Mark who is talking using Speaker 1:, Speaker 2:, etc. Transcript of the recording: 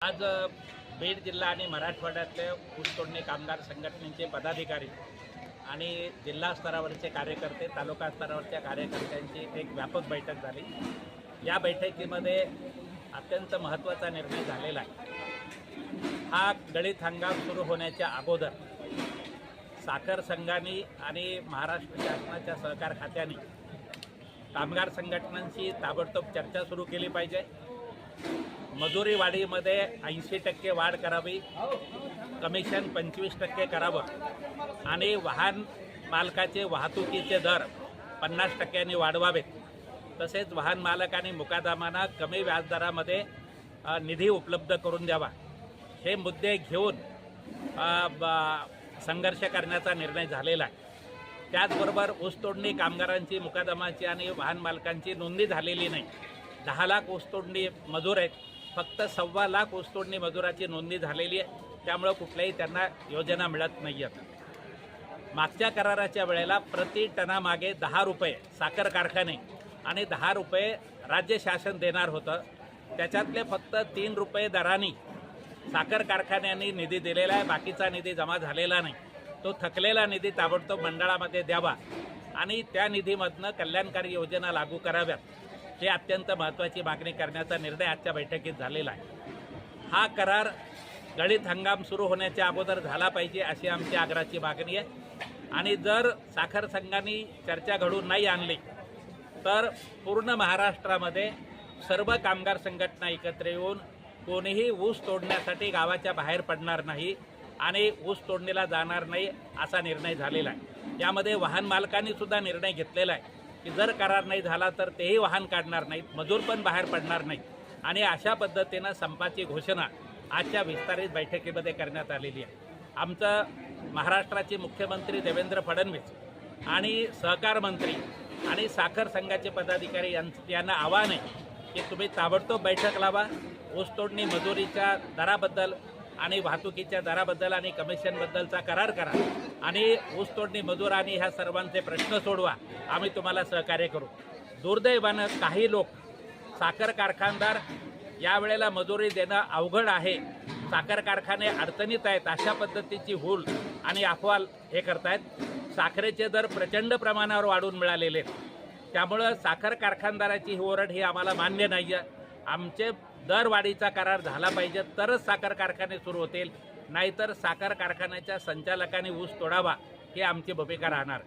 Speaker 1: आज बीड जिल्हा आणि मराठवाड्यातले ऊसतोडणी कामगार संघटनेचे पदाधिकारी आणि जिल्हा स्तरावरचे कार्यकर्ते, तालुका स्तरावरच्या कार्यकर्त्यांची एक व्यापक बैठक झाली। या बैठकीमध्ये अत्यंत महत्त्वाचा निर्णय झालेला आहे। हा गळीत हंगाम सुरू होण्याच्या अगोदर साखर संघाने आणि महाराष्ट्र शासनाच्या सहकार खात्याने कामगार संघटनांशी ताबडतोब चर्चा सुरू केली पाहिजे। मजुरी वाढीमध्ये 80% वाढ करावी, कमिशन 25% करावं आणि वाहन मालकाचे वाहतुकीचे दर 50% वाढवावेत। तसेच वाहन मालक आणि मुकादमांना कमी व्याजदरामध्ये निधी उपलब्ध करून द्यावा। हे मुद्दे घेऊन संघर्ष करण्याचा निर्णय झालेला आहे। त्याचबरोबर ऊसतोडणी कामगारांची, मुकादमाची आणि वाहन मालकांची नोंदणी झालेली नाही। 10 लाख ऊसतोडणी मजूर आहेत, फक्त 1.25 लाख ऊसतोडणी मजुराची नोंदणी झालेली आहे। त्यामुळे कुठल्याही त्यांना योजना मिळत नाही आहेत। मागच्या कराराच्या वेळेला प्रति टनामागे 10 रुपये साखर कारखाने आणि 10 रुपये राज्य शासन देणार होतं। त्याच्यातले फक्त 3 रुपये दराने साखर कारखान्यांनी निधी दिलेला आहे, बाकीचा निधी जमा झालेला नाही। तो थकलेला निधी ताबडतोब मंडळामध्ये द्यावा आणि त्या निधीमधनं कल्याणकारी योजना लागू कराव्यात। हे अत्यंत महत्त्वाची मागणी करण्याचा निर्णय आजच्या बैठकीत झालेला आहे। हा करार गळीत हंगाम सुरू होण्याच्या अगोदर झाला पाहिजे अशी आमची आग्रहाची मागणी आहे। आणि जर साखर संघाने चर्चा घडून नाही आणली तर पूर्ण महाराष्ट्रामध्ये सर्व कामगार संघटना एकत्र येऊन कोणीही ऊस तोडण्यासाठी गावाच्या बाहेर पडणार नाही आणि ऊस तोडणीला जाणार नाही असा निर्णय झालेला आहे। यामध्ये वाहन मालकांनी सुद्धा निर्णय घेतलेला आहे की जर करार नाही झाला तर तेही वाहन काढणार नाहीत, मजूर पण बाहेर पडणार नाहीत आणि अशा पद्धतीनं संपाची घोषणा आजच्या विस्तारित बैठकीमध्ये करण्यात आलेली आहे। आमचं महाराष्ट्राचे मुख्यमंत्री देवेंद्र फडणवीस आणि सहकार मंत्री आणि साखर संघाचे पदाधिकारी यांना आवाहन आहे की तुम्ही ताबडतोब बैठक लावा, ऊसतोडणी मजुरीच्या दराबद्दल आणि वाहतुकीच्या दराबद्दल आणि कमिशनबद्दलचा करार करा आणि ऊसतोडणी मजूर आणि ह्या सर्वांचे प्रश्न सोडवा। आम्ही तुम्हाला सहकार्य करू। दुर्दैवानं काही लोक साखर कारखानदार यावेळेला मजुरी देणं अवघड आहे, साखर कारखाने अडचणीत आहेत अशा पद्धतीची हूल आणि अफवा हे करतायत। साखरेचे दर प्रचंड प्रमाणावर वाढून मिळालेले आहेत, त्यामुळं साखर कारखानदाराची ही ओरड ही आम्हाला मान्य नाही आहे। आमचे दरवाढीचा करार झाला पाहिजे तरच साखर कारखाने सुरू होतील, नाहीतर साखर कारखान्याच्या संचालकांनी ऊस तोडावा ही आमची भूमिका राहणार।